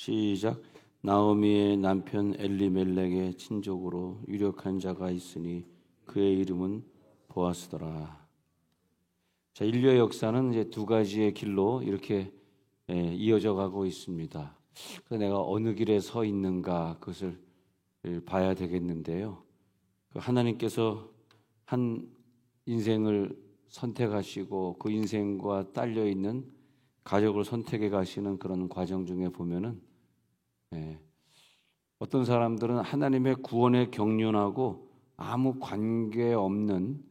시작. 나오미의 남편 엘리멜렉의 친족으로 유력한 자가 있으니 그의 이름은 보아스더라. 자, 인류의 역사는 이제 두 가지의 길로 이렇게 이어져 가고 있습니다. 그래서 내가 어느 길에 서 있는가 그것을 봐야 되겠는데요. 하나님께서 한 인생을 선택하시고 그 인생과 딸려 있는 가족을 선택해 가시는 그런 과정 중에 보면은 어떤 사람들은 하나님의 구원에 경륜하고 아무 관계 없는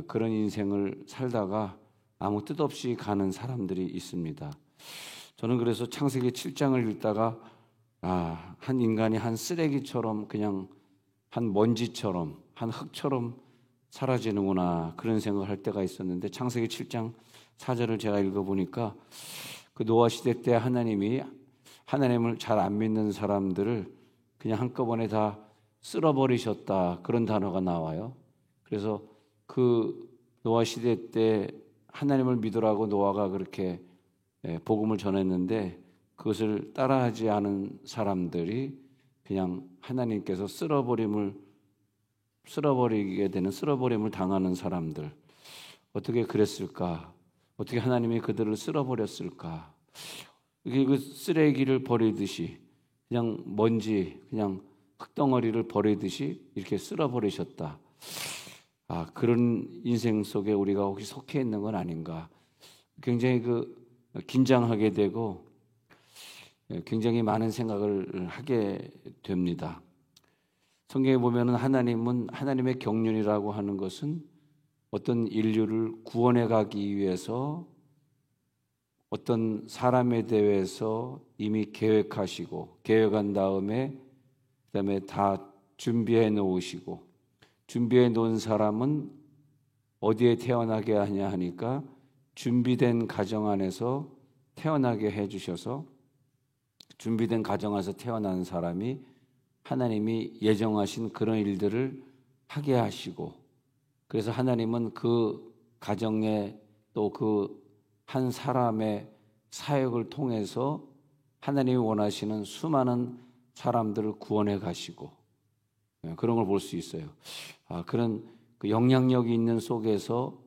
그런 인생을 살다가 아무 뜻 없이 가는 사람들이 있습니다. 저는 그래서 창세기 7장을 읽다가 한 인간이 한 쓰레기처럼 그냥 한 먼지처럼 한 흙처럼 사라지는구나 그런 생각을 할 때가 있었는데 창세기 7장 4절을 제가 읽어보니까 그 노아 시대 때 하나님이 하나님을 잘 안 믿는 사람들을 그냥 한꺼번에 다 쓸어버리셨다 그런 단어가 나와요. 그래서 그 노아 시대 때 하나님을 믿으라고 노아가 그렇게 복음을 전했는데 그것을 따라하지 않은 사람들이 그냥 하나님께서 쓸어버리게 되는 쓸어버림을 당하는 사람들 어떻게 그랬을까? 어떻게 하나님이 그들을 쓸어버렸을까? 그 쓰레기를 버리듯이 그냥 먼지, 그냥 흙덩어리를 버리듯이 이렇게 쓸어버리셨다. 그런 인생 속에 우리가 혹시 속해 있는 건 아닌가? 굉장히 긴장하게 되고 굉장히 많은 생각을 하게 됩니다. 성경에 보면은 하나님은 하나님의 경륜이라고 하는 것은 어떤 인류를 구원해 가기 위해서 어떤 사람에 대해서 이미 계획하시고 계획한 다음에 그다음에 다 준비해 놓으시고 준비해 놓은 사람은 어디에 태어나게 하냐 하니까 준비된 가정 안에서 태어나게 해 주셔서 준비된 가정 안에서 태어난 사람이 하나님이 예정하신 그런 일들을 하게 하시고 그래서 하나님은 그 가정에 또 그 한 사람의 사역을 통해서 하나님이 원하시는 수많은 사람들을 구원해 가시고 그런 걸 볼 수 있어요. 그런 그 영향력이 있는 속에서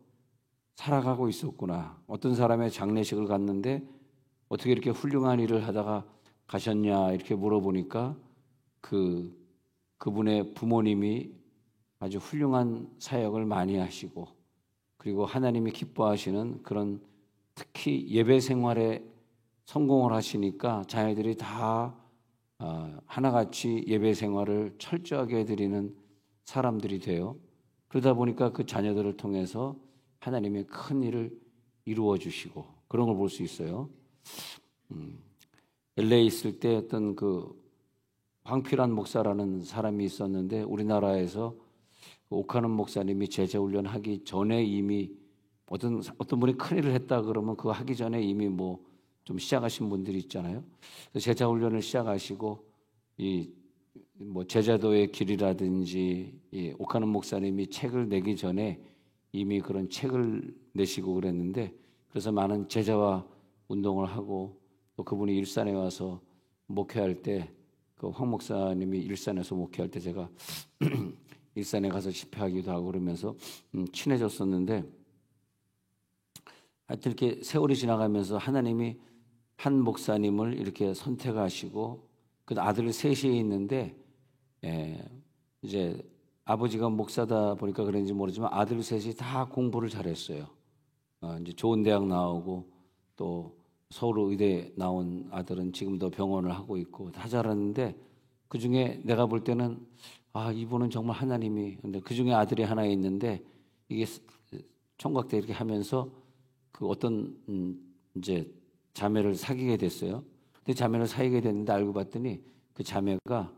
살아가고 있었구나. 어떤 사람의 장례식을 갔는데 어떻게 이렇게 훌륭한 일을 하다가 가셨냐 이렇게 물어보니까 그분의 부모님이 아주 훌륭한 사역을 많이 하시고 그리고 하나님이 기뻐하시는 그런 특히 예배 생활에 성공을 하시니까 자녀들이 다 하나같이 예배 생활을 철저하게 해드리는 사람들이 돼요. 그러다 보니까 그 자녀들을 통해서 하나님의 큰 일을 이루어 주시고 그런 걸 볼 수 있어요. LA 있을 때 어떤 황필환 목사라는 사람이 있었는데 우리나라에서 오카는 목사님이 제자훈련 하기 전에 이미 어떤 분이 큰일을 했다 그러면 그거 하기 전에 이미 좀 시작하신 분들이 있잖아요. 제자훈련을 시작하시고 제자도의 길이라든지 오카는 목사님이 책을 내기 전에 이미 그런 책을 내시고 그랬는데 그래서 많은 제자화 운동을 하고 또 그분이 일산에 와서 목회할 때 그 황 목사님이 일산에서 목회할 때 제가 일산에 가서 집회하기도 하고 그러면서 친해졌었는데 하여튼 이렇게 세월이 지나가면서 하나님이 한 목사님을 이렇게 선택하시고 그 아들 셋이 있는데 이제 아버지가 목사다 보니까 그런지 모르지만 아들 셋이 다 공부를 잘했어요. 이제 좋은 대학 나오고 또 서울 의대 나온 아들은 지금도 병원을 하고 있고 다 잘하는데 그 중에 내가 볼 때는 이분은 정말 하나님이 근데 그 중에 아들이 하나 있는데 이게 총각 때 이렇게 하면서 그 어떤 이제 자매를 사귀게 됐어요. 근데 자매를 사귀게 됐는데 알고 봤더니 그 자매가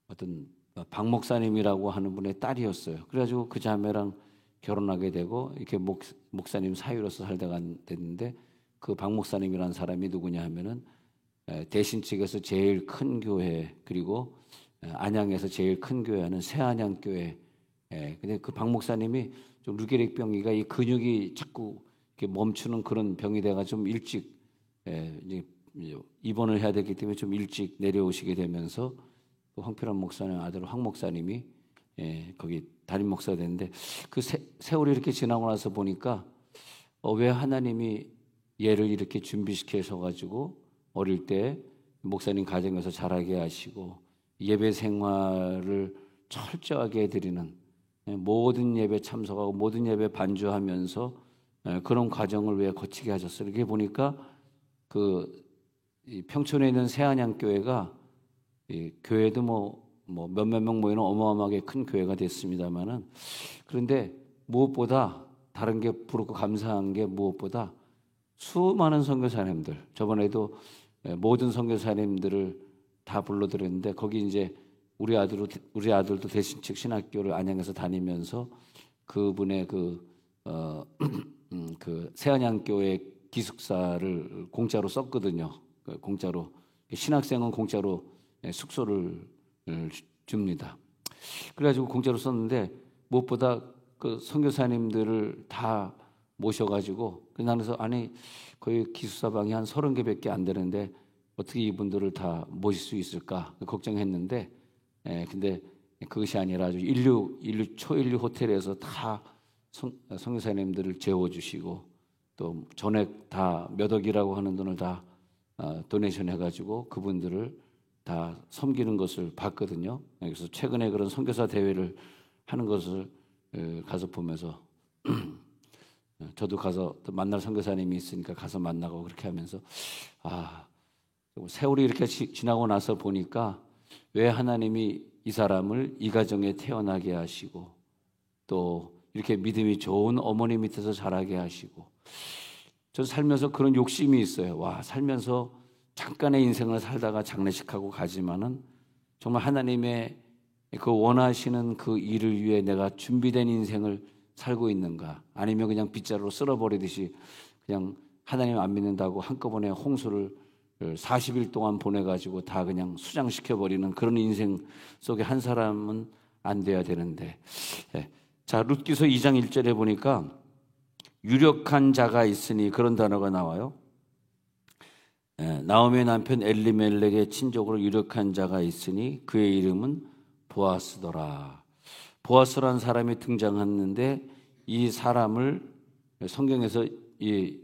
어떤 박 목사님이라고 하는 분의 딸이었어요. 그래가지고 그 자매랑 결혼하게 되고 이렇게 목사님 사위로서 살다가 됐는데 그 박 목사님이라는 사람이 누구냐 하면은 대신 측에서 제일 큰 교회 그리고 안양에서 제일 큰 교회는 새안양 교회. 근데 그 박 목사님이 좀 루게릭병이가 이 근육이 자꾸 이렇게 멈추는 그런 병이 돼가 좀 일찍 이제 입원을 해야 되기 때문에 좀 일찍 내려오시게 되면서 황필환 목사님 아들 황 목사님이 거기 담임 목사가 됐는데 그 세월이 이렇게 지나고 나서 보니까 왜 하나님이 얘를 이렇게 준비시켜서 가지고 어릴 때 목사님 가정에서 자라게 하시고 예배 생활을 철저하게 해드리는 모든 예배 참석하고 모든 예배 반주하면서 그런 과정을 왜 거치게 하셨어요? 이렇게 보니까 이 평촌에 있는 새안양교회가 교회도 뭐 몇몇 명 모이는 어마어마하게 큰 교회가 됐습니다만은 그런데 무엇보다 다른 게 부럽고 감사한 게 무엇보다 수많은 선교사님들 저번에도 모든 선교사님들을 다 불러드렸는데 거기 이제 우리 아들도 대신책 신학교를 안양에서 다니면서 그분의 그 새안양교회 기숙사를 공짜로 썼거든요. 공짜로 신학생은 공짜로 숙소를 줍니다. 그래가지고 공짜로 썼는데 무엇보다 그 선교사님들을 다 모셔가지고 나는 아니 거의 기숙사 방이 한 30개밖에 안 되는데 어떻게 이분들을 다 모실 수 있을까 걱정했는데 근데 그것이 아니라 아주 초일류 호텔에서 다 선교사님들을 재워주시고 또 전액 다 몇 억이라고 하는 돈을 다 도네이션 해가지고 그분들을 다 섬기는 것을 봤거든요. 그래서 최근에 그런 선교사 대회를 하는 것을 가서 보면서 저도 가서 또 만날 선교사님이 있으니까 가서 만나고 그렇게 하면서 세월이 이렇게 지나고 나서 보니까 왜 하나님이 이 사람을 이 가정에 태어나게 하시고 또 이렇게 믿음이 좋은 어머니 밑에서 자라게 하시고 저 살면서 그런 욕심이 있어요. 살면서 잠깐의 인생을 살다가 장례식하고 가지만은 정말 하나님의 그 원하시는 그 일을 위해 내가 준비된 인생을 살고 있는가 아니면 그냥 빗자루로 쓸어버리듯이 그냥 하나님 안 믿는다고 한꺼번에 홍수를 40일 동안 보내가지고 다 그냥 수장시켜버리는 그런 인생 속에 한 사람은 안 돼야 되는데 자 룻기서 2장 1절에 보니까 유력한 자가 있으니 그런 단어가 나와요. 나오미의 남편 엘리멜렉의 친족으로 유력한 자가 있으니 그의 이름은 보아스더라. 보아스라는 사람이 등장했는데 이 사람을 성경에서 이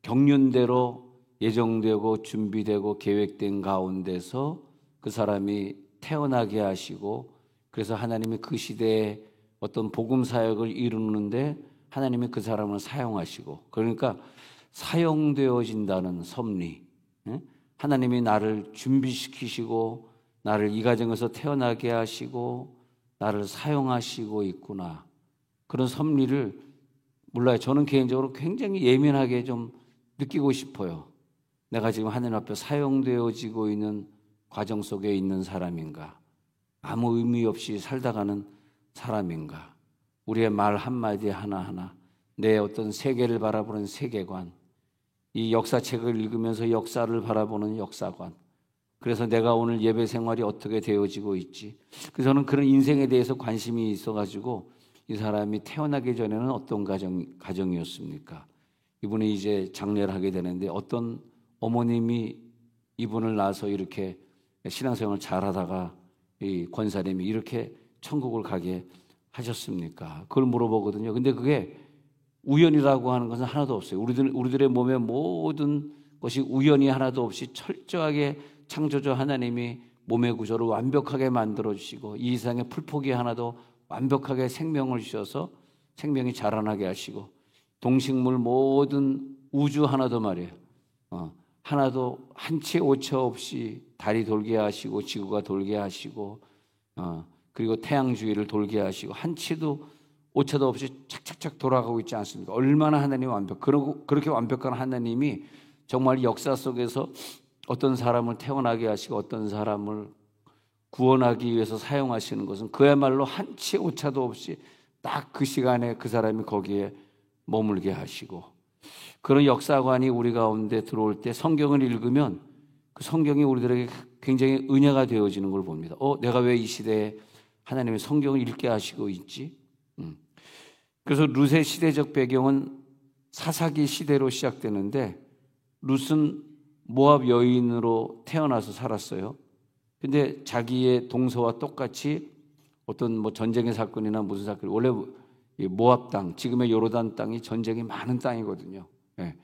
경륜대로 예정되고 준비되고 계획된 가운데서 그 사람이 태어나게 하시고 그래서 하나님이 그 시대에 어떤 복음 사역을 이루는데 하나님이 그 사람을 사용하시고 그러니까 사용되어진다는 섭리 하나님이 나를 준비시키시고 나를 이 가정에서 태어나게 하시고 나를 사용하시고 있구나 그런 섭리를 몰라요. 저는 개인적으로 굉장히 예민하게 좀 느끼고 싶어요. 내가 지금 하나님 앞에 사용되어지고 있는 과정 속에 있는 사람인가 아무 의미 없이 살다가는 사람인가 우리의 말 한마디 하나하나 내 어떤 세계를 바라보는 세계관 이 역사책을 읽으면서 역사를 바라보는 역사관 그래서 내가 오늘 예배 생활이 어떻게 되어지고 있지 그래서 저는 그런 인생에 대해서 관심이 있어가지고 이 사람이 태어나기 전에는 어떤 가정이었습니까? 이분이 이제 장례를 하게 되는데 어떤 어머님이 이분을 낳아서 이렇게 신앙생활을 잘하다가 이 권사님이 이렇게 천국을 가게 하셨습니까? 그걸 물어보거든요. 근데 그게 우연이라고 하는 것은 하나도 없어요. 우리들의 몸의 모든 것이 우연이 하나도 없이 철저하게 창조주 하나님이 몸의 구조를 완벽하게 만들어주시고 이 세상에 풀포기 하나도 완벽하게 생명을 주셔서 생명이 자라나게 하시고 동식물 모든 우주 하나도 말이에요. 하나도 한 채 오차 없이 달이 돌게 하시고 지구가 돌게 하시고 그리고 태양 주위를 돌게 하시고 한 채도 오차도 없이 착착착 돌아가고 있지 않습니까? 얼마나 하나님이 그렇게 완벽한 하나님이 정말 역사 속에서 어떤 사람을 태어나게 하시고 어떤 사람을 구원하기 위해서 사용하시는 것은 그야말로 한 채 오차도 없이 딱 그 시간에 그 사람이 거기에 머물게 하시고 그런 역사관이 우리 가운데 들어올 때 성경을 읽으면 그 성경이 우리들에게 굉장히 은혜가 되어지는 걸 봅니다. 내가 왜 이 시대에 하나님의 성경을 읽게 하시고 있지? 그래서 룻의 시대적 배경은 사사기 시대로 시작되는데 룻은 모압 여인으로 태어나서 살았어요. 근데 자기의 동서와 똑같이 어떤 뭐 전쟁의 사건이나 무슨 사건, 원래 모압 땅, 지금의 요르단 땅이 전쟁이 많은 땅이거든요. 예.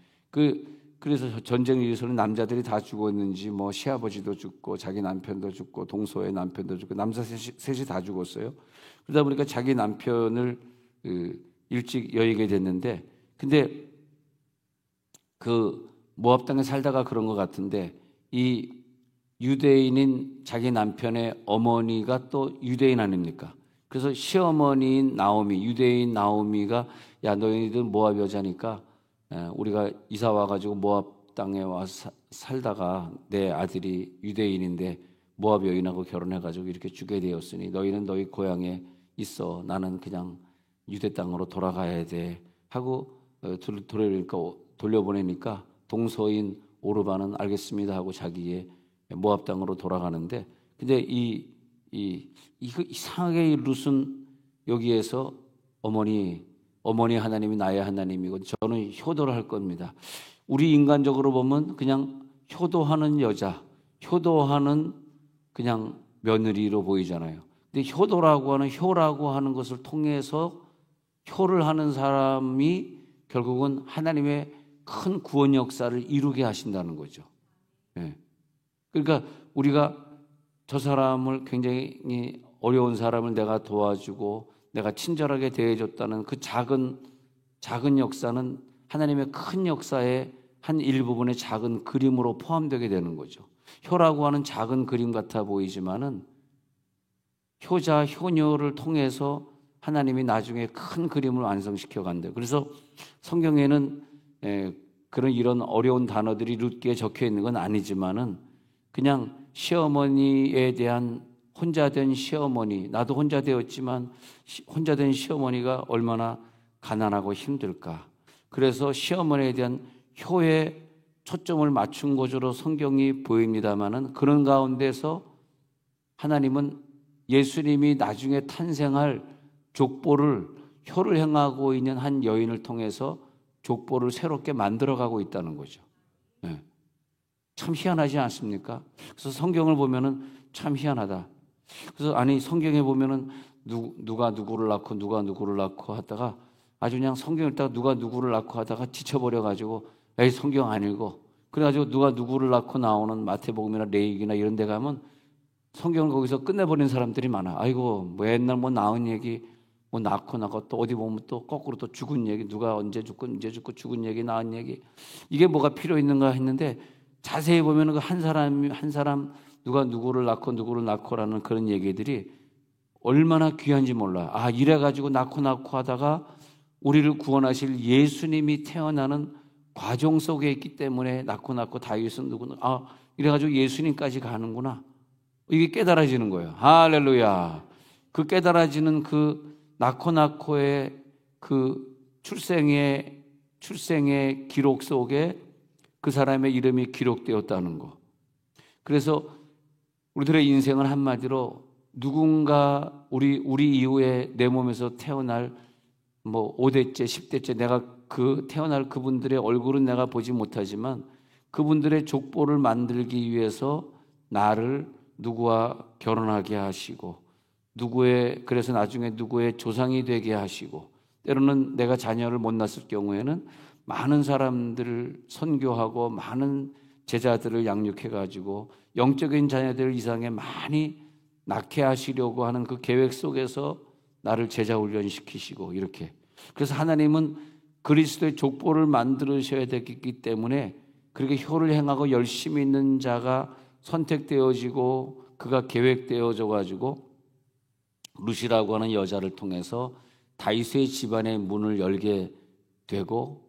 그래서 전쟁에서는 남자들이 다 죽었는지 뭐 시아버지도 죽고 자기 남편도 죽고 동서의 남편도 죽고 남자 셋이 다 죽었어요. 그러다 보니까 자기 남편을 일찍 여의게 됐는데, 근데 그 모압 땅에 살다가 그런 것 같은데, 이 유대인인 자기 남편의 어머니가 또 유대인 아닙니까? 그래서 시어머니인 나오미, 유대인 나오미가 야 너희들 모압 여자니까 우리가 이사 와가지고 모압 땅에 와서 살다가 내 아들이 유대인인데 모압 여인하고 결혼해가지고 이렇게 주게 되었으니 너희는 너희 고향에 있어. 나는 그냥 유대 땅으로 돌아가야 돼 하고 돌려보내니까 동서인 오르바는 알겠습니다 하고 자기의 모압 땅으로 돌아가는데, 근데 이상하게 룻은 여기에서 어머니 하나님이 나의 하나님이고 저는 효도를 할 겁니다. 우리 인간적으로 보면 그냥 효도하는 여자, 효도하는 그냥 며느리로 보이잖아요. 근데 효도라고 하는 것을 통해서 효를 하는 사람이 결국은 하나님의 큰 구원 역사를 이루게 하신다는 거죠. 네. 그러니까 우리가 저 사람을 굉장히 어려운 사람을 내가 도와주고 내가 친절하게 대해줬다는 그 작은 역사는 하나님의 큰 역사의 한 일부분의 작은 그림으로 포함되게 되는 거죠. 효라고 하는 작은 그림 같아 보이지만은 효자, 효녀를 통해서 하나님이 나중에 큰 그림을 완성시켜 간대요. 그래서 성경에는 이런 어려운 단어들이 룻기에 적혀 있는 건 아니지만은 그냥 시어머니에 대한 혼자 된 시어머니, 나도 혼자 되었지만 혼자 된 시어머니가 얼마나 가난하고 힘들까. 그래서 시어머니에 대한 효에 초점을 맞춘 것으로 성경이 보입니다마는 그런 가운데서 하나님은 예수님이 나중에 탄생할 족보를 효를 행하고 있는 한 여인을 통해서 족보를 새롭게 만들어가고 있다는 거죠. 네. 참 희한하지 않습니까? 그래서 성경을 보면은 참 희한하다. 그래서 성경에 보면은 누가 누구를 낳고 하다가 아주 그냥 성경 읽다가 누가 누구를 낳고 하다가 지쳐버려가지고 에이 성경 안 읽어. 그래가지고 누가 누구를 낳고 나오는 마태복음이나 레위기나 이런 데 가면 성경을 거기서 끝내버린 사람들이 많아. 아이고 뭐 옛날 뭐 낳은 얘기 뭐 낳고 또 어디 보면 또 거꾸로 또 죽은 얘기, 누가 언제 죽고 죽은 얘기, 낳은 얘기, 이게 뭐가 필요 있는가 했는데 자세히 보면 그 한 사람 누가 누구를 낳고라는 그런 얘기들이 얼마나 귀한지 몰라. 아 이래가지고 낳고 하다가 우리를 구원하실 예수님이 태어나는 과정 속에 있기 때문에 낳고 다윗은 누구는 이래가지고 예수님까지 가는구나. 이게 깨달아지는 거예요. 할렐루야. 그 깨달아지는 그 낳고의 그 출생의 기록 속에 그 사람의 이름이 기록되었다는 거. 그래서 우리들의 인생은 한마디로 누군가 우리 이후에 내 몸에서 태어날 뭐 5대째, 10대째 내가 태어날 그분들의 얼굴은 내가 보지 못하지만 그분들의 족보를 만들기 위해서 나를 누구와 결혼하게 하시고 그래서 나중에 누구의 조상이 되게 하시고, 때로는 내가 자녀를 못 낳았을 경우에는 많은 사람들을 선교하고 많은 제자들을 양육해가지고 영적인 자녀들 이상에 많이 낳게 하시려고 하는 그 계획 속에서 나를 제자 훈련시키시고 이렇게. 그래서 하나님은 그리스도의 족보를 만들으셔야 되기 때문에 그렇게 효를 행하고 열심히 있는 자가 선택되어지고 그가 계획되어져 가지고 룻이라고 하는 여자를 통해서 다윗의 집안의 문을 열게 되고,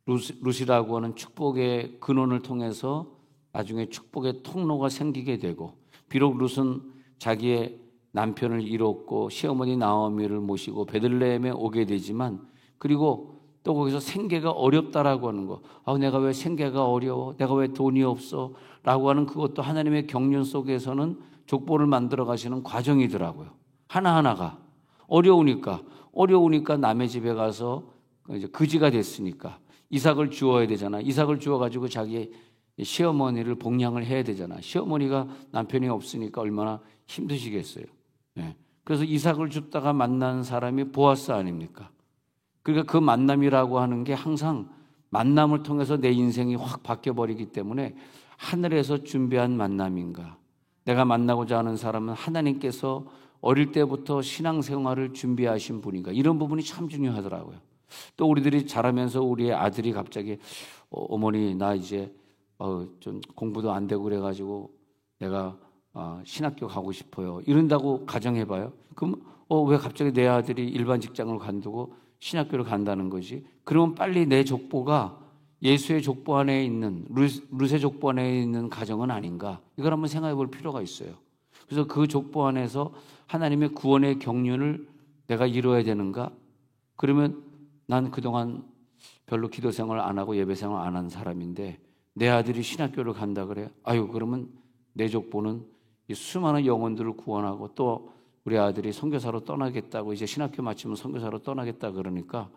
룻이라고 하는 축복의 근원을 통해서 나중에 축복의 통로가 생기게 되고, 비록 룻은 자기의 남편을 잃었고 시어머니 나오미를 모시고 베들레헴에 오게 되지만, 그리고 또 거기서 생계가 어렵다라고 하는 거. 내가 왜 생계가 어려워? 내가 왜 돈이 없어? 라고 하는 그것도 하나님의 경륜 속에서는 족보를 만들어 가시는 과정이더라고요. 하나하나가 어려우니까 남의 집에 가서 이제 그지가 됐으니까 이삭을 주어야 되잖아. 이삭을 주어 가지고 자기 시어머니를 복양을 해야 되잖아. 시어머니가 남편이 없으니까 얼마나 힘드시겠어요. 예. 그래서 이삭을 줍다가 만난 사람이 보아스 아닙니까? 그러니까 그 만남이라고 하는 게 항상 만남을 통해서 내 인생이 확 바뀌어버리기 때문에 하늘에서 준비한 만남인가? 내가 만나고자 하는 사람은 하나님께서 어릴 때부터 신앙생활을 준비하신 분인가? 이런 부분이 참 중요하더라고요. 또 우리들이 자라면서 우리의 아들이 갑자기 어머니 나 이제 좀 공부도 안 되고 그래가지고 내가 신학교 가고 싶어요. 이런다고 가정해봐요. 그럼 왜 갑자기 내 아들이 일반 직장을 관두고 신학교를 간다는 거지? 그러면 빨리 내 족보가 예수의 족보 안에 있는 룻의 족보 안에 있는 가정은 아닌가? 이걸 한번 생각해 볼 필요가 있어요. 그래서 그 족보 안에서 하나님의 구원의 경륜을 내가 이루어야 되는가? 그러면 난 그동안 별로 기도 생활 안 하고 예배 생활 안 한 사람인데 내 아들이 신학교를 간다 그래? 그러면 내 족보는 이 수많은 영혼들을 구원하고 또 우리 아들이 선교사로 떠나겠다고 이제 신학교 마치면 선교사로 떠나겠다 그러니까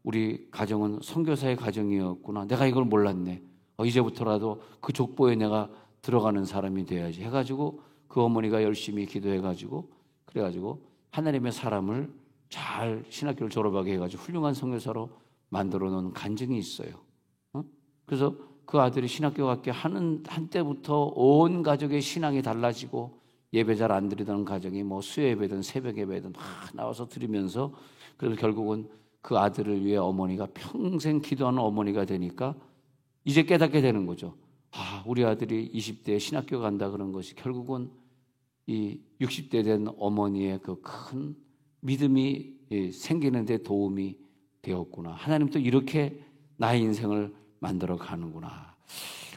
우리 가정은 선교사의 가정이었구나. 내가 이걸 몰랐네. 이제부터라도 그 족보에 내가 들어가는 사람이 돼야지 해가지고 그 어머니가 열심히 기도해가지고 그래가지고 하나님의 사람을 잘 신학교를 졸업하게 해가지고 훌륭한 선교사로 만들어 놓은 간증이 있어요. 그래서 그 아들이 신학교 갔게 하는 한때부터 온 가족의 신앙이 달라지고 예배 잘 안 드리던 가정이 뭐 수요 예배든 새벽 예배든 막 나와서 드리면서 그래서 결국은 그 아들을 위해 어머니가 평생 기도하는 어머니가 되니까 이제 깨닫게 되는 거죠. 우리 아들이 20대에 신학교 간다 그런 것이 결국은 이 60대 된 어머니의 그 큰 믿음이 생기는 데 도움이 되었구나. 하나님도 이렇게 나의 인생을 만들어 가는구나.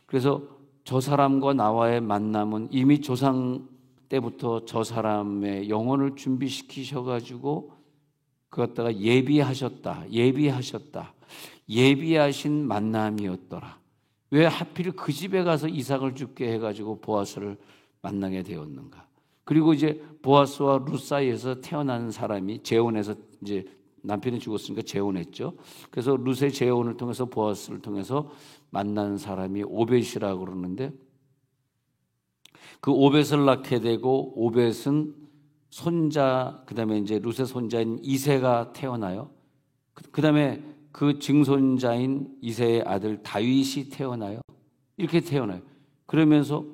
그래서 저 사람과 나와의 만남은 이미 조상 때부터 저 사람의 영혼을 준비시키셔가지고 그 갖다가 예비하신 만남이었더라. 왜 하필 그 집에 가서 이삭을 죽게 해가지고 보아스를 만나게 되었는가? 그리고 이제 보아스와 룻 사이에서 태어난 사람이 재혼해서 이제 남편이 죽었으니까 재혼했죠. 그래서 룻의 재혼을 통해서 보아스를 통해서 만난 사람이 오벳이라고 그러는데 그 오벳을 낳게 되고 오벳은 손자 그다음에 이제 룻의 손자인 이새가 태어나요. 그다음에 그 증손자인 이새의 아들 다윗이 태어나요. 이렇게 태어나요. 그러면서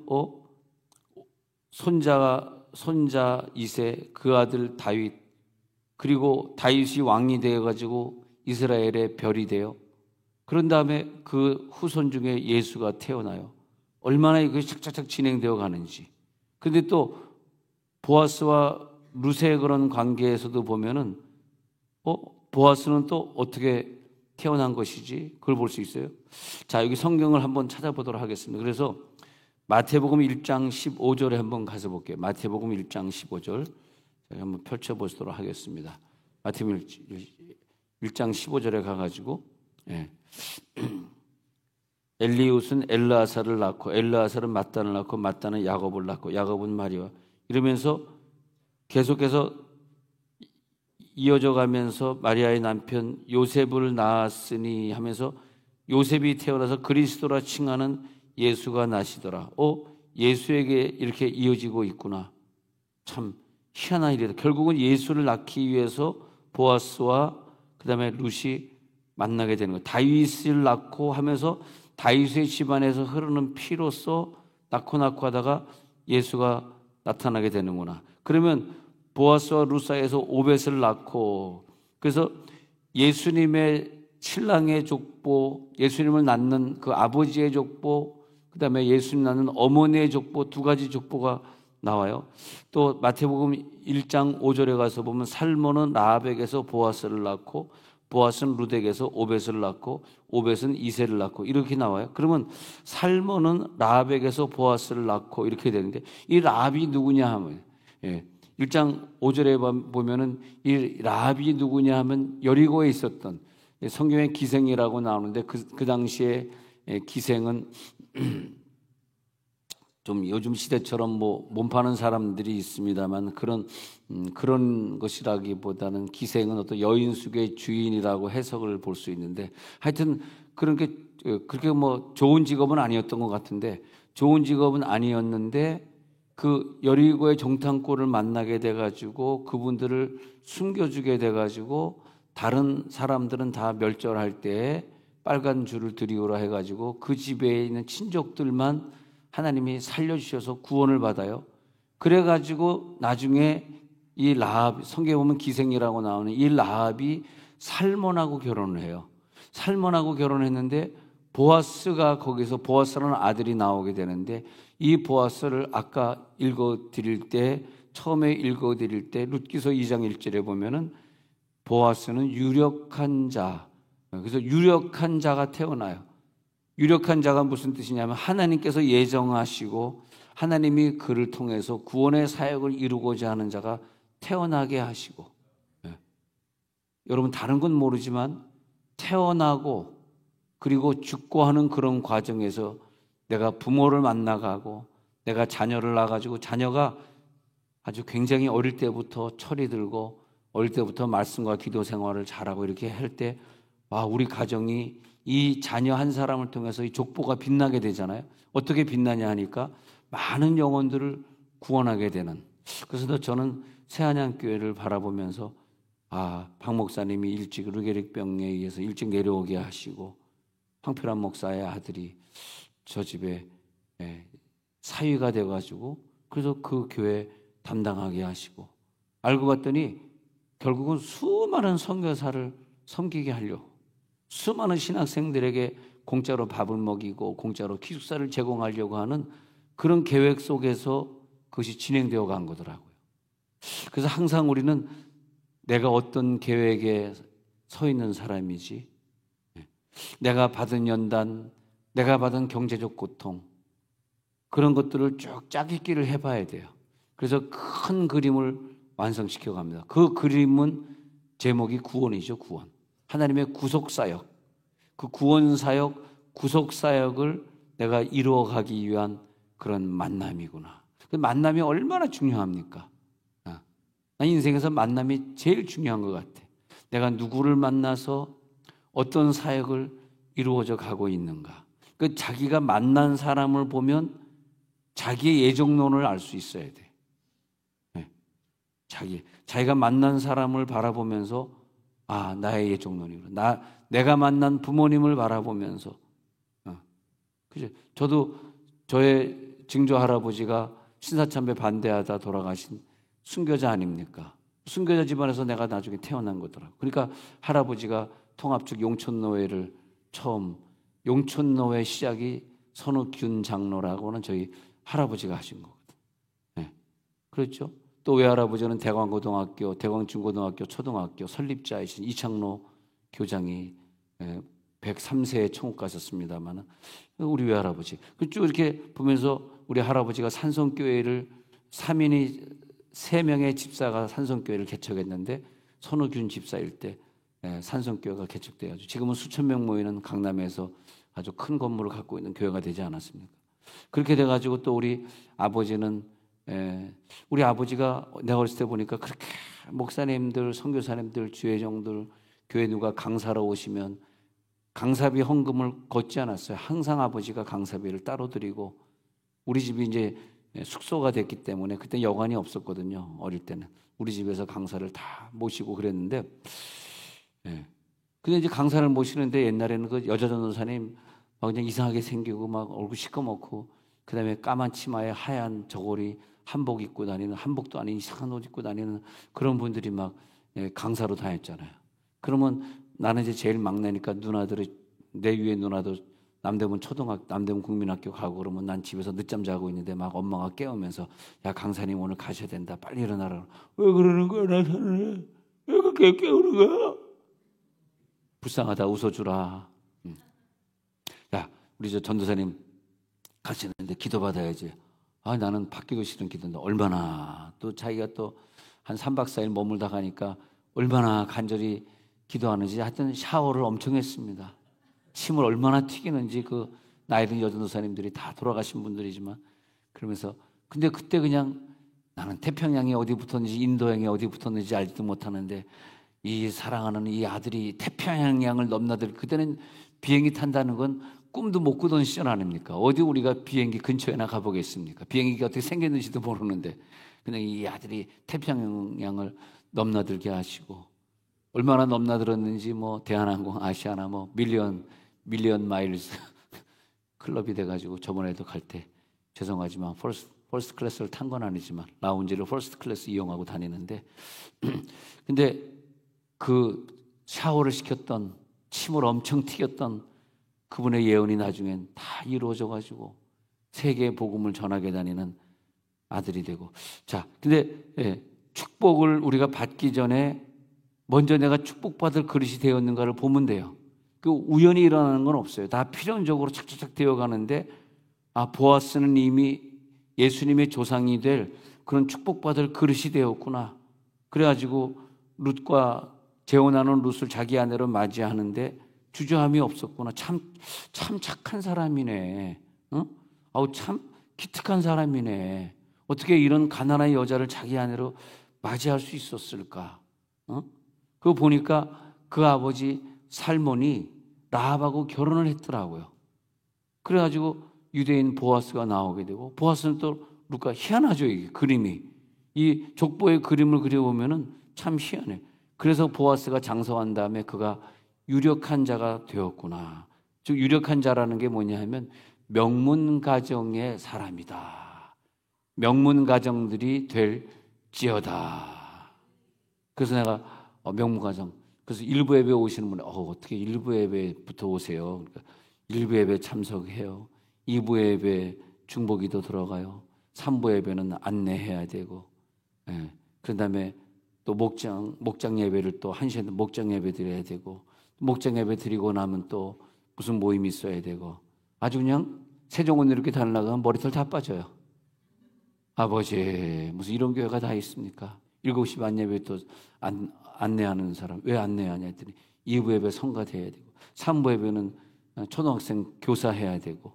손자 이새 그 아들 다윗 그리고 다윗이 왕이 되어가지고 이스라엘의 별이 돼요. 그런 다음에 그 후손 중에 예수가 태어나요. 얼마나 이것이 착착착 진행되어 가는지. 그런데 또 보아스와 룻의 그런 관계에서도 보면은 보아스는 또 어떻게 태어난 것이지? 그걸 볼 수 있어요. 자, 여기 성경을 한번 찾아보도록 하겠습니다. 그래서 마태복음 1장 15절에 한번 가서 볼게요. 마태복음 1장 15절 제가 한번 펼쳐보도록 하겠습니다. 마태복음 1장 15절에 가가지고 엘리웃은 엘르아사를 낳고 엘르아사는 mat단을 낳고 mat단은 야곱을 낳고 야곱은 마리아 이러면서 계속해서 이어져 가면서 마리아의 남편 요셉을 낳았으니 하면서 요셉이 태어나서 그리스도라 칭하는 예수가 나시더라. 예수에게 이렇게 이어지고 있구나. 참 희한한 일이다. 결국은 예수를 낳기 위해서 보아스와 그다음에 룻이 만나게 되는 거예요. 다윗을 낳고 하면서 다윗의 집안에서 흐르는 피로써 낳고 하다가 예수가 나타나게 되는구나. 그러면 보아스와 룻 사이에서 오벳을 낳고 그래서 예수님의 신랑의 족보, 예수님을 낳는 그 아버지의 족보, 그 다음에 예수님 낳는 어머니의 족보 두 가지 족보가 나와요. 또 마태복음 1장 5절에 가서 보면 살몬은 라합에게서 보아스를 낳고 보아스는 룻에게서 오벳을 낳고 오벳은 이새를 낳고 이렇게 나와요. 그러면 살몬은 라합에게서 보아스를 낳고 이렇게 되는데 이 라합이 누구냐 하면 1장 5절에 보면은 이 라합이 누구냐 하면 여리고에 있었던 성경에 기생이라고 나오는데 그 당시에 기생은 좀 요즘 시대처럼 뭐 몸파는 사람들이 있습니다만 그런 것이라기보다는 기생은 어떤 여인숙의 주인이라고 해석을 볼 수 있는데, 하여튼 그런 게 그렇게 뭐 좋은 직업은 아니었던 것 같은데, 좋은 직업은 아니었는데 그 여리고의 정탐꾼을 만나게 돼가지고 그분들을 숨겨주게 돼가지고 다른 사람들은 다 멸절할 때에 빨간 줄을 들이오라 해가지고 그 집에 있는 친족들만 하나님이 살려주셔서 구원을 받아요. 그래가지고 나중에 이 라합, 성경에 보면 기생이라고 나오는 이 라합이 살몬하고 결혼을 해요. 살몬하고 결혼했는데 보아스가 거기서, 보아스라는 아들이 나오게 되는데, 이 보아스를 아까 처음에 읽어드릴 때 룻기서 2장 1절에 보면은 보아스는 유력한 자, 그래서 유력한 자가 태어나요. 유력한 자가 무슨 뜻이냐면 하나님께서 예정하시고 하나님이 그를 통해서 구원의 사역을 이루고자 하는 자가 태어나게 하시고, 여러분 다른 건 모르지만 태어나고 그리고 죽고 하는 그런 과정에서 내가 부모를 만나가고 내가 자녀를 낳아가지고 자녀가 아주 굉장히 어릴 때부터 철이 들고 어릴 때부터 말씀과 기도 생활을 잘하고 이렇게 할 때, 와, 우리 가정이 이 자녀 한 사람을 통해서 이 족보가 빛나게 되잖아요. 어떻게 빛나냐 하니까 많은 영혼들을 구원하게 되는. 그래서 저는 새한양교회를 바라보면서 박 목사님이 일찍 르게릭병에 의해서 일찍 내려오게 하시고 황필환 목사의 아들이 저 집에 사위가 돼가지고 그래서 그 교회 담당하게 하시고, 알고 봤더니 결국은 수많은 선교사를 섬기게 하려고, 수많은 신학생들에게 공짜로 밥을 먹이고 공짜로 기숙사를 제공하려고 하는 그런 계획 속에서 그것이 진행되어 간 거더라고요. 그래서 항상 우리는 내가 어떤 계획에 서 있는 사람이지, 내가 받은 연단, 내가 받은 경제적 고통, 그런 것들을 쭉 짜깁기를 해봐야 돼요. 그래서 큰 그림을 완성시켜 갑니다. 그 그림은 제목이 구원이죠. 구원. 하나님의 구속사역, 그 구원사역, 구속사역을 내가 이루어가기 위한 그런 만남이구나. 그 만남이 얼마나 중요합니까? 난 인생에서 만남이 제일 중요한 것 같아. 내가 누구를 만나서 어떤 사역을 이루어져 가고 있는가. 그 자기가 만난 사람을 보면 자기의 예정론을 알 수 있어야 돼. 자기가 만난 사람을 바라보면서 나의 예정론이구나. 내가 만난 부모님을 바라보면서, 그죠? 저도 저의 증조 할아버지가 신사참배 반대하다 돌아가신 순교자 아닙니까? 순교자 집안에서 내가 나중에 태어난 거더라고. 그러니까 할아버지가 통합측 용천노회를 처음, 용천노회 시작이 선우균 장로라고는 저희 할아버지가 하신 거거든. 그렇죠? 또 외할아버지는 대광고등학교, 대광중고등학교, 초등학교 설립자이신 이창로 교장이 103세에 천국 가셨습니다만, 우리 외할아버지 쭉 이렇게 보면서 우리 할아버지가 산성교회를 3명의 집사가 산성교회를 개척했는데 선우균 집사일 때 산성교회가 개척되어가지고 지금은 수천 명 모이는 강남에서 아주 큰 건물을 갖고 있는 교회가 되지 않았습니까? 그렇게 돼가지고 또 우리 아버지는, 우리 아버지가 내가 어렸을 때 보니까 그렇게 목사님들, 선교사님들, 주회장들, 교회 누가 강사로 오시면 강사비 헌금을 걷지 않았어요. 항상 아버지가 강사비를 따로 드리고, 우리 집이 이제 숙소가 됐기 때문에 그때 여관이 없었거든요. 어릴 때는 우리 집에서 강사를 다 모시고 그랬는데, 근데 이제 강사를 모시는데 옛날에는 그 여자 전도사님 막 그냥 이상하게 생기고 막 얼굴 시꺼멓고 그다음에 까만 치마에 하얀 저고리 한복 입고 다니는, 한복도 아닌 이상한 옷 입고 다니는 그런 분들이 막 강사로 다녔잖아요. 그러면 나는 이제 제일 막내니까 누나들이, 내 위에 누나도 남대문 국민학교 가고 그러면 난 집에서 늦잠 자고 있는데 막 엄마가 깨우면서, 야, 강사님 오늘 가셔야 된다, 빨리 일어나라. 왜 그러는 거야, 나사는? 왜 그렇게 깨우는 거야? 불쌍하다, 웃어주라. 야, 우리 저 전도사님 가시는데 기도 받아야지. 나는 받기도 싫은 기도인데 얼마나, 또 자기가 또 한 3박 4일 머물다 가니까 얼마나 간절히 기도하는지, 하여튼 샤워를 엄청 했습니다. 침을 얼마나 튀기는지, 그 나이 든 여전도사님들이 다 돌아가신 분들이지만 그러면서 근데 그때 그냥 나는 태평양에 어디 붙었는지 인도양에 어디 붙었는지 알지도 못하는데 이 사랑하는 이 아들이 태평양을 넘나들 그때는 비행기 탄다는 건 꿈도 못 꾸던 시절 아닙니까? 어디 우리가 비행기 근처에나 가보겠습니까? 비행기가 어떻게 생겼는지도 모르는데 그냥 이 아들이 태평양을 넘나들게 하시고 얼마나 넘나들었는지 뭐 대한항공 아시아나 뭐 밀리언 마일스 클럽이 돼가지고 저번에도 갈 때 죄송하지만 퍼스트 클래스를 탄 건 아니지만 라운지를 퍼스트 클래스 이용하고 다니는데 근데 그 샤워를 시켰던 침을 엄청 튀겼던 그분의 예언이 나중엔 다 이루어져가지고 세계의 복음을 전하게 다니는 아들이 되고 자 근데 축복을 우리가 받기 전에 먼저 내가 축복받을 그릇이 되었는가를 보면 돼요. 그 우연히 일어나는 건 없어요. 다 필연적으로 착착착 되어가는데 보아스는 이미 예수님의 조상이 될 그런 축복받을 그릇이 되었구나. 그래가지고 룻과 재혼하는 룻을 자기 아내로 맞이하는데 주저함이 없었구나. 참 착한 사람이네. 참 기특한 사람이네. 어떻게 이런 가난한 여자를 자기 아내로 맞이할 수 있었을까? 그거 보니까 그 아버지 살몬이 라합하고 결혼을 했더라고요. 그래가지고 유대인 보아스가 나오게 되고 보아스는 또 룻과 희한하죠. 이게 그림이 이 족보의 그림을 그려보면은 참 희한해. 그래서 보아스가 장성한 다음에 그가 유력한 자가 되었구나. 즉 유력한 자라는 게 뭐냐 하면 명문 가정의 사람이다. 명문 가정들이 될지어다. 그래서 내가 명문 가정 그래서 일부 예배 오시는 분이 어떻게 일부 예배부터 오세요? 그러니까 일부 예배 참석해요. 2부 예배 중보기도 들어가요. 3부 예배는 안내해야 되고 그 다음에 또 목장 예배를 또 1시에 목장 예배 드려야 되고 목장 예배 드리고 나면 또 무슨 모임이 있어야 되고 아주 그냥 세종원 이렇게 달라가면 머리털 다 빠져요. 아버지 무슨 이런 교회가 다 있습니까? 7시 반 예배 또 안내하는 사람 왜 안내하냐 했더니 2부 예배 성가돼야 되고 3부 예배는 초등학생 교사해야 되고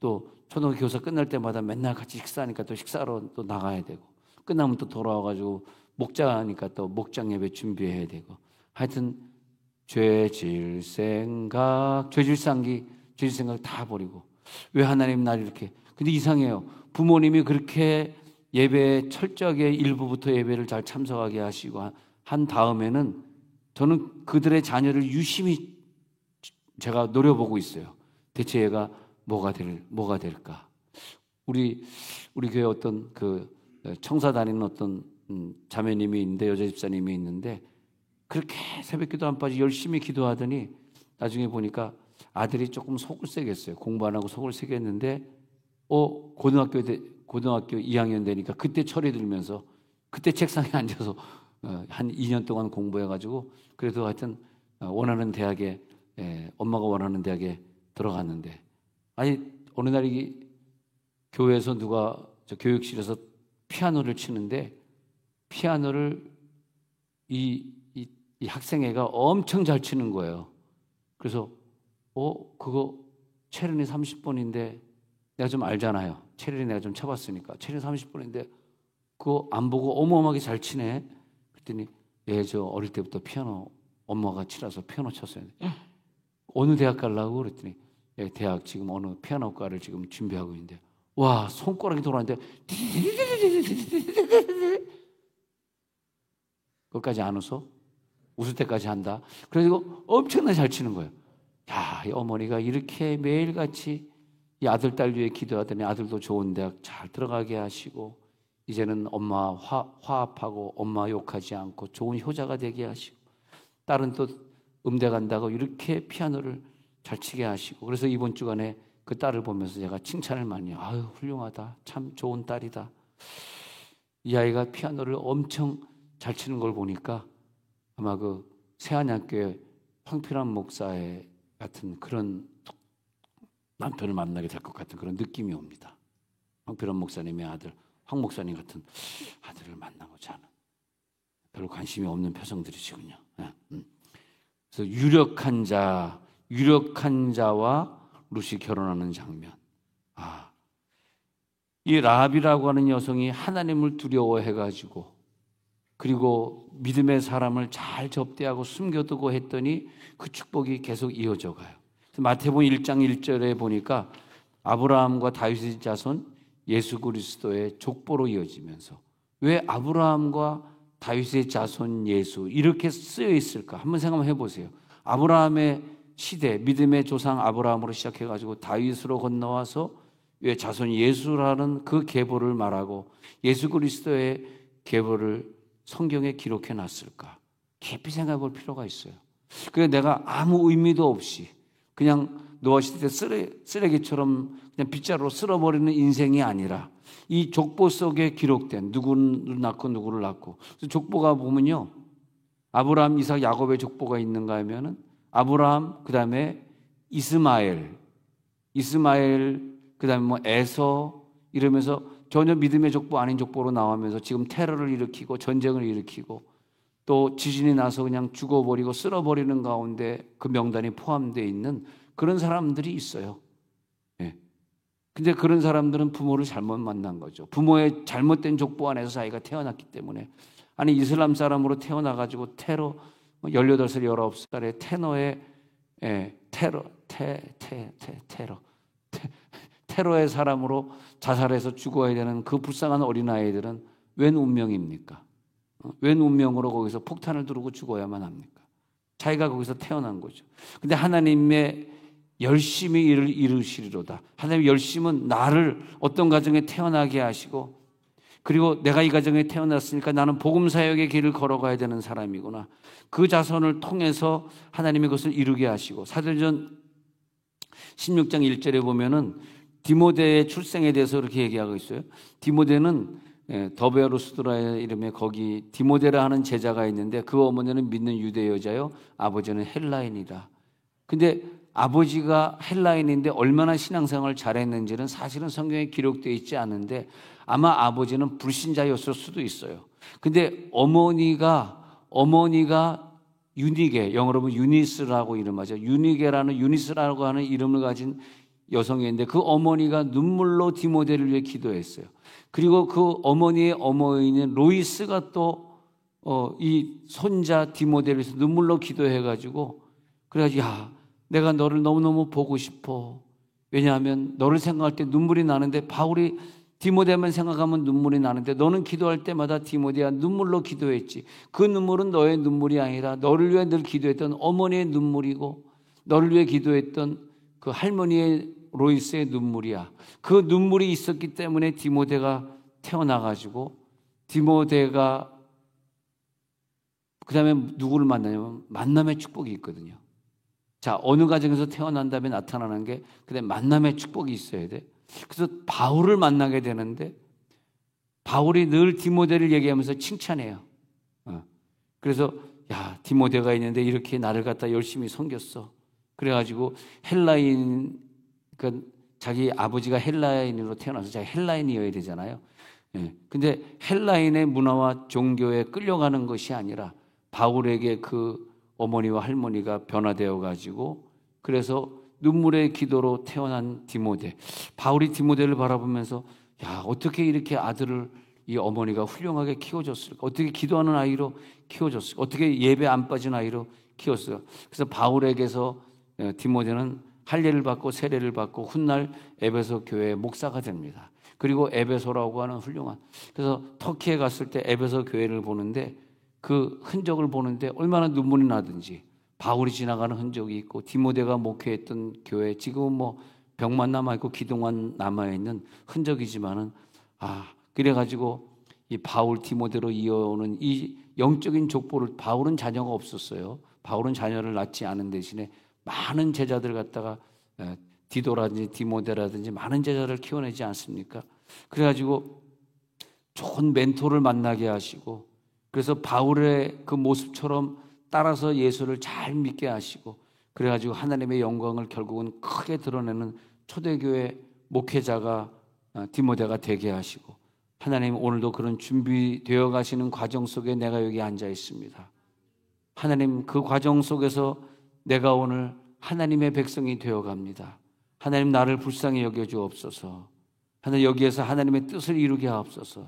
또 초등학교 교사 끝날 때마다 맨날 같이 식사하니까 또 식사로 또 나가야 되고 끝나면 또 돌아와가지고 목자하니까 또 목장 예배 준비해야 되고 하여튼 죄질 생각 다 버리고 왜 하나님 날 이렇게 근데 이상해요. 부모님이 그렇게 예배에 철저하게 일부부터 예배를 잘 참석하게 하시고 한 다음에는 저는 그들의 자녀를 유심히 제가 노려보고 있어요. 대체 얘가 뭐가 될까? 우리 교회 어떤 그 청사 다니는 어떤 자매님이 있는데 여자 집사님이 있는데 그렇게 새벽기도 안 빠지 열심히 기도하더니 나중에 보니까 아들이 조금 속을 세겠어요. 공부 안 하고 속을 세겠는데 고등학교 2학년 되니까 그때 철이 들면서 그때 책상에 앉아서 한 2년 동안 공부해가지고 그래도 하여튼 원하는 대학에 엄마가 원하는 대학에 들어갔는데 어느 날 교회에서 누가 저 교육실에서 피아노를 치는데 피아노를 이 학생애가 엄청 잘 치는 거예요. 그래서 그거 체르니 30번인데 내가 좀 알잖아요. 체르니 내가 좀 쳐봤으니까 체르니 30번인데 그거 안 보고 어마어마하게 잘 치네. 그랬더니 저 어릴 때부터 피아노 엄마가 치라서 피아노 쳤어요. 어느 대학 가려고 그랬더니 대학 지금 어느 피아노과를 지금 준비하고 있는데 와 손가락이 돌아가는데 그것까지 안 웃어? 웃을 때까지 한다. 그래서 엄청나게 잘 치는 거예요. 야, 이 어머니가 이렇게 매일같이 이 아들 딸 위해 기도하더니 아들도 좋은 대학 잘 들어가게 하시고 이제는 엄마 화합하고 엄마 욕하지 않고 좋은 효자가 되게 하시고 딸은 또 음대 간다고 이렇게 피아노를 잘 치게 하시고 그래서 이번 주간에 그 딸을 보면서 제가 칭찬을 많이 해요. 아유 훌륭하다. 참 좋은 딸이다. 이 아이가 피아노를 엄청 잘 치는 걸 보니까 아마 그 새한양교회 황필환 목사의 같은 그런 남편을 만나게 될 것 같은 그런 느낌이 옵니다. 황필환 목사님의 아들 황 목사님 같은 아들을 만나고자 하는 별로 관심이 없는 표정들이시군요. 그래서 유력한 자와 룻이 결혼하는 장면. 이 라합이라고 하는 여성이 하나님을 두려워해가지고 그리고 믿음의 사람을 잘 접대하고 숨겨두고 했더니 그 축복이 계속 이어져 가요. 마태복음 1장 1절에 보니까 아브라함과 다윗의 자손 예수 그리스도의 족보로 이어지면서 왜 아브라함과 다윗의 자손 예수 이렇게 쓰여 있을까? 한번 생각해 보세요. 아브라함의 시대, 믿음의 조상 아브라함으로 시작해가지고 다윗으로 건너와서 왜 자손 예수라는 그 계보를 말하고 예수 그리스도의 계보를 성경에 기록해 놨을까? 깊이 생각해 볼 필요가 있어요. 그래서 내가 아무 의미도 없이 그냥 노아 시대 쓰레기처럼 그냥 빗자루로 쓸어버리는 인생이 아니라 이 족보 속에 기록된 누구를 낳고 누구를 낳고 족보가 보면요. 아브라함, 이삭, 야곱의 족보가 있는가 하면은 아브라함, 그 다음에 이스마엘, 그 다음에 뭐 에서 이러면서 전혀 믿음의 족보 아닌 족보로 나오면서 지금 테러를 일으키고 전쟁을 일으키고 또 지진이 나서 그냥 죽어버리고 쓸어버리는 가운데 그 명단이 포함되어 있는 그런 사람들이 있어요. 예. 근데 그런 사람들은 부모를 잘못 만난 거죠. 부모의 잘못된 족보 안에서 자기가 태어났기 때문에. 아니 이슬람 사람으로 태어나가지고 테러 18살 19살에 테러의 사람으로 자살해서 죽어야 되는 그 불쌍한 어린아이들은 웬 운명입니까? 웬 운명으로 거기서 폭탄을 두르고 죽어야만 합니까? 자기가 거기서 태어난 거죠. 근데 하나님의 열심히 이를 이루시리로다. 하나님의 열심은 나를 어떤 가정에 태어나게 하시고 그리고 내가 이 가정에 태어났으니까 나는 복음 사역의 길을 걸어가야 되는 사람이구나. 그 자손을 통해서 하나님의 것을 이루게 하시고 사도전 16장 1절에 보면은 디모데의 출생에 대해서 이렇게 얘기하고 있어요. 디모데는 더베아루스드라의 이름에 거기 디모데라 하는 제자가 있는데 그 어머니는 믿는 유대 여자요, 아버지는 헬라인이다. 근데 아버지가 헬라인인데 얼마나 신앙생활을 잘했는지는 사실은 성경에 기록되어 있지 않은데 아마 아버지는 불신자였을 수도 있어요. 근데 어머니가 유니게, 영어로 보면 유니스라고 이름하죠. 유니스라고 하는 이름을 가진 여성이었는데 그 어머니가 눈물로 디모데를 위해 기도했어요. 그리고 그 어머니의 어머니인 로이스가 또 이 손자 디모데를 위해서 눈물로 기도해가지고 그래가지고 야 내가 너를 너무너무 보고 싶어. 왜냐하면 너를 생각할 때 눈물이 나는데 바울이 디모데만 생각하면 눈물이 나는데 너는 기도할 때마다 디모데야 눈물로 기도했지. 그 눈물은 너의 눈물이 아니라 너를 위해 늘 기도했던 어머니의 눈물이고 너를 위해 기도했던 그 할머니의 로이스의 눈물이야. 그 눈물이 있었기 때문에 디모데가 태어나가지고 디모데가 그 다음에 누구를 만나냐면 만남의 축복이 있거든요. 자, 어느 가정에서 태어난 다음에 나타나는 게 그다음에 만남의 축복이 있어야 돼. 그래서 바울을 만나게 되는데 바울이 늘 디모데를 얘기하면서 칭찬해요. 그래서 야 디모데가 있는데 이렇게 나를 갖다 열심히 섬겼어. 그래가지고 헬라인 그 자기 아버지가 헬라인으로 태어나서 자기 헬라인이어야 되잖아요. 근데 헬라인의 문화와 종교에 끌려가는 것이 아니라 바울에게 그 어머니와 할머니가 변화되어 가지고 그래서 눈물의 기도로 태어난 디모데. 바울이 디모데를 바라보면서 야 어떻게 이렇게 아들을 이 어머니가 훌륭하게 키워줬을까? 어떻게 기도하는 아이로 키워줬을까? 어떻게 예배 안 빠진 아이로 키웠을까? 그래서 바울에게서 디모데는 할례를 받고 세례를 받고 훗날 에베소 교회의 목사가 됩니다. 그리고 에베소라고 하는 훌륭한 그래서 터키에 갔을 때 에베소 교회를 보는데 그 흔적을 보는데 얼마나 눈물이 나든지 바울이 지나가는 흔적이 있고 디모데가 목회했던 교회 지금은 뭐 벽만 남아있고 기둥만 남아있는 흔적이지만은 그래가지고 이 바울 디모데로 이어오는 이 영적인 족보를 바울은 자녀가 없었어요. 바울은 자녀를 낳지 않은 대신에 많은 제자들 갖다가 디도라든지 디모데라든지 많은 제자를 키워내지 않습니까? 그래가지고 좋은 멘토를 만나게 하시고 그래서 바울의 그 모습처럼 따라서 예수를 잘 믿게 하시고 그래가지고 하나님의 영광을 결국은 크게 드러내는 초대교회 목회자가 디모데가 되게 하시고 하나님 오늘도 그런 준비되어 가시는 과정 속에 내가 여기 앉아 있습니다. 하나님 그 과정 속에서 내가 오늘 하나님의 백성이 되어 갑니다. 하나님 나를 불쌍히 여겨 주옵소서. 하나님 여기에서 하나님의 뜻을 이루게 하옵소서.